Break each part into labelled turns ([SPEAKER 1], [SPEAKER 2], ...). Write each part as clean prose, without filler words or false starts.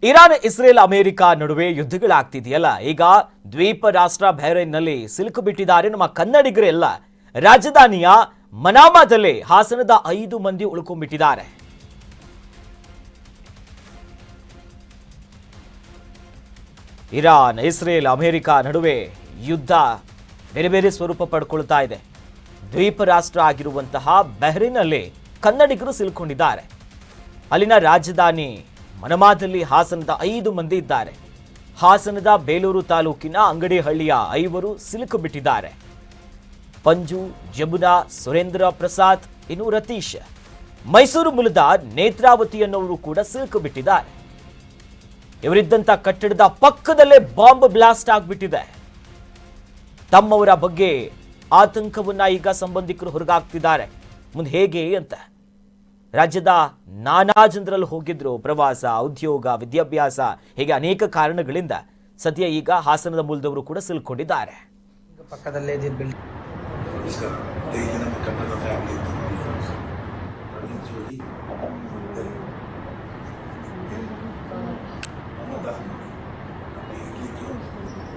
[SPEAKER 1] Iran Israel America ನಡುವೆ ಯುದ್ಧಗಳಾಗ್ತಿದೆಯಲ್ಲ, ಈಗ ದ್ವೀಪ ರಾಷ್ಟ್ರ ಬಹ್ರೈನ್ನಲ್ಲಿ ಸಿಲುಕು ಬಿಟ್ಟಿದ್ದಾರೆ ನಮ್ಮ ಕನ್ನಡಿಗರೆಲ್ಲ. ರಾಜಧಾನಿಯ ಮನಾಮಾದಲ್ಲಿ ಹಾಸನದ 5 ಮಂದಿ ಉಳ್ಕೊಂಡ್ಬಿಟ್ಟಿದ್ದಾರೆ. ಇರಾನ್ ಇಸ್ರೇಲ್ ಅಮೆರಿಕ ನಡುವೆ ಯುದ್ಧ ಬೇರೆ ಬೇರೆ ಸ್ವರೂಪ ಪಡ್ಕೊಳ್ತಾ ಇದೆ. ದ್ವೀಪ ರಾಷ್ಟ್ರ ಆಗಿರುವಂತಹ ಬಹ್ರೈನ್ನಲ್ಲಿ ಕನ್ನಡಿಗರು ಸಿಲುಕೊಂಡಿದ್ದಾರೆ. ಅಲ್ಲಿನ ರಾಜಧಾನಿ ಮನಮಾದಲ್ಲಿ ಹಾಸನದ 5 ಮಂದಿ ಇದ್ದಾರೆ. ಹಾಸನದ ಬೇಲೂರು ತಾಲೂಕಿನ ಅಂಗಡಿಹಳ್ಳಿಯ 5 ಸಿಲುಕು ಬಿಟ್ಟಿದ್ದಾರೆ. ಪಂಜು, ಜಮುನಾ, ಸುರೇಂದ್ರ ಪ್ರಸಾದ್, ಇನ್ನು ರತೀಶ್. ಮೈಸೂರು ಮೂಲದ ನೇತ್ರಾವತಿ ಅನ್ನೋರು ಕೂಡ ಸಿಲುಕು ಬಿಟ್ಟಿದ್ದಾರೆ. ಇವರಿದ್ದಂತ ಕಟ್ಟಡದ ಪಕ್ಕದಲ್ಲೇ ಬಾಂಬ್ ಬ್ಲಾಸ್ಟ್ ಆಗ್ಬಿಟ್ಟಿದೆ. ತಮ್ಮವರ ಬಗ್ಗೆ ಆತಂಕವನ್ನ ಈಗ ಸಂಬಂಧಿಕರು ಹೊರಗಾಗ್ತಿದ್ದಾರೆ. ಮುಂದೆ ಹೇಗೆ ಅಂತ ರಾಜ್ಯದ ನಾನಾ ಜನರಲ್ಲಿ ಹೋಗಿದ್ರು, ಪ್ರವಾಸ, ಉದ್ಯೋಗ, ವಿದ್ಯಾಭ್ಯಾಸ, ಹೀಗೆ ಅನೇಕ ಕಾರಣಗಳಿಂದ ಸದ್ಯ ಈಗ ಹಾಸನದ ಮೂಲದವರು ಕೂಡ ಸಿಲುಕೊಂಡಿದ್ದಾರೆ.
[SPEAKER 2] ಪಕ್ಕದಲ್ಲೇ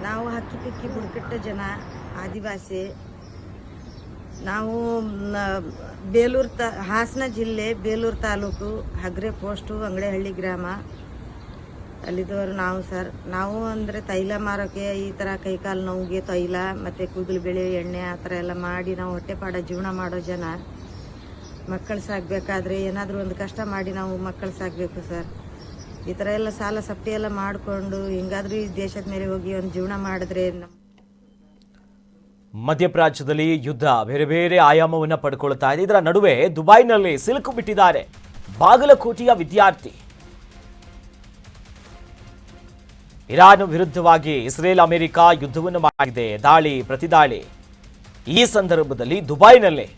[SPEAKER 3] ನಾವು ಹಕ್ಕಿ ಬುಡಕಟ್ಟು ಜನ, ಆದಿವಾಸಿ. ನಾವು ಹಾಸನ ಜಿಲ್ಲೆ ಬೇಲೂರು ತಾಲೂಕು ಹಗ್ರೆ ಪೋಸ್ಟು ಅಂಗಡಿಹಳ್ಳಿ ಗ್ರಾಮ ಅಲ್ಲಿದ್ದವರು ನಾವು ಸರ್. ನಾವು ಅಂದರೆ ತೈಲ ಮಾರೋಕ್ಕೆ, ಈ ಥರ ಕೈಕಾಲು ನೋವಿಗೆ ತೈಲ ಮತ್ತು ಕೂದಲು ಬೆಳೆ ಎಣ್ಣೆ ಆ ಥರ ಎಲ್ಲ ಮಾಡಿ ನಾವು ಹೊಟ್ಟೆಪಾಡ ಜೀವನ ಮಾಡೋ ಜನ. ಮಕ್ಕಳು ಸಾಕಬೇಕಾದ್ರೆ ಏನಾದರೂ ಒಂದು ಕಷ್ಟ ಮಾಡಿ ನಾವು ಮಕ್ಕಳು ಸಾಕಬೇಕು ಸರ್. ಈ ಥರ ಎಲ್ಲ ಸಾಲ ಸಪ್ಟಿ ಎಲ್ಲ ಮಾಡಿಕೊಂಡು ಹಿಂಗಾದ್ರೂ ಈ ದೇಶದ ಮೇಲೆ ಹೋಗಿ ಒಂದು ಜೀವನ ಮಾಡಿದ್ರೆ.
[SPEAKER 1] ಮಧ್ಯಪ್ರಾಚ್ಯದಲ್ಲಿ ಯುದ್ಧ ಬೇರೆ ಬೇರೆ ಆಯಾಮವನ್ನು ಪಡ್ಕೊಳ್ತಾ ಇದೆ. ಇದರ ನಡುವೆ ದುಬೈನಲ್ಲಿ ಸಿಲುಕು ಬಿಟ್ಟಿದ್ದಾರೆ ಬಾಗಲಕೋಟೆಯ ವಿದ್ಯಾರ್ಥಿ. ಇರಾನ್ ವಿರುದ್ಧವಾಗಿ ಇಸ್ರೇಲ್ ಅಮೆರಿಕ ಯುದ್ಧವನ್ನು ಮಾಡಿದೆ, ದಾಳಿ ಪ್ರತಿದಾಳಿ. ಈ ಸಂದರ್ಭದಲ್ಲಿ ದುಬೈನಲ್ಲಿ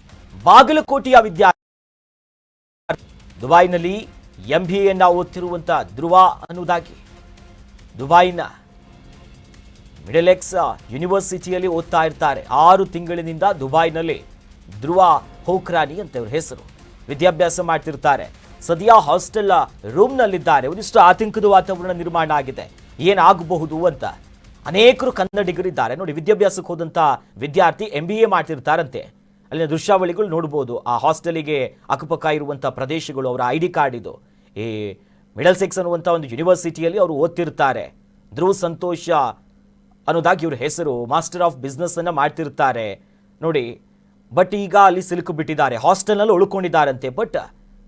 [SPEAKER 1] ಬಾಗಲಕೋಟೆಯ ವಿದ್ಯಾರ್ಥಿ, ದುಬೈನಲ್ಲಿ MBA ಓದ್ತಿರುವಂತ ಧ್ರುವ ಅನ್ನುವುದಾಗಿ ದುಬೈನ ಮಿಡಲೆಕ್ಸ್ ಯೂನಿವರ್ಸಿಟಿಯಲ್ಲಿ ಓದ್ತಾ ಇರ್ತಾರೆ. 6 ತಿಂಗಳಿನಿಂದ ದುಬೈನಲ್ಲಿ ಧ್ರುವ ಹೋಕ್ರಾನಿ ಅಂತ ಇವ್ರ ಹೆಸರು. ವಿದ್ಯಾಭ್ಯಾಸ ಮಾಡ್ತಿರ್ತಾರೆ. ಸದ್ಯ ಹಾಸ್ಟೆಲ್ ರೂಮ್ನಲ್ಲಿದ್ದಾರೆ. ಒಂದಿಷ್ಟು ಆತಂಕದ ವಾತಾವರಣ ನಿರ್ಮಾಣ ಆಗಿದೆ. ಏನಾಗಬಹುದು ಅಂತ ಅನೇಕರು ಕನ್ನಡಿಗರಿದ್ದಾರೆ. ನೋಡಿ, ವಿದ್ಯಾಭ್ಯಾಸಕ್ಕೆ ಹೋದಂತ ವಿದ್ಯಾರ್ಥಿ MBA ಮಾಡ್ತಿರ್ತಾರಂತೆ. ಅಲ್ಲಿನ ದೃಶ್ಯಾವಳಿಗಳು ನೋಡ್ಬೋದು. ಆ ಹಾಸ್ಟೆಲಿಗೆ ಅಕ್ಕಪಕ್ಕ ಇರುವಂಥ ಪ್ರದೇಶಗಳು, ಅವರ ID ಕಾರ್ಡ್ ಇದು. ಈ ಮಿಡಲ್ ಸೆಕ್ಸ್ ಅನ್ನುವಂಥ ಒಂದು ಯೂನಿವರ್ಸಿಟಿಯಲ್ಲಿ ಅವರು ಓದ್ತಿರ್ತಾರೆ. ಧ್ರುವ್ ಸಂತೋಷ ಅನ್ನೋದಾಗಿ ಇವ್ರ ಹೆಸರು. ಮಾಸ್ಟರ್ ಆಫ್ ಬಿಸ್ನೆಸ್ ಅನ್ನ ಮಾಡ್ತಿರ್ತಾರೆ ನೋಡಿ. ಬಟ್ ಈಗ ಅಲ್ಲಿ ಸಿಲುಕು ಬಿಟ್ಟಿದ್ದಾರೆ, ಹಾಸ್ಟೆಲ್ನಲ್ಲಿ ಉಳ್ಕೊಂಡಿದ್ದಾರಂತೆ. ಬಟ್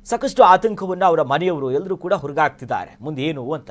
[SPEAKER 1] ಸಾಕಷ್ಟು ಆತಂಕವನ್ನು ಅವರ ಮನೆಯವರು ಎಲ್ಲರೂ ಕೂಡ ಹೊರಗಾಗ್ತಿದ್ದಾರೆ. ಮುಂದೆ ಏನು ಅಂತ.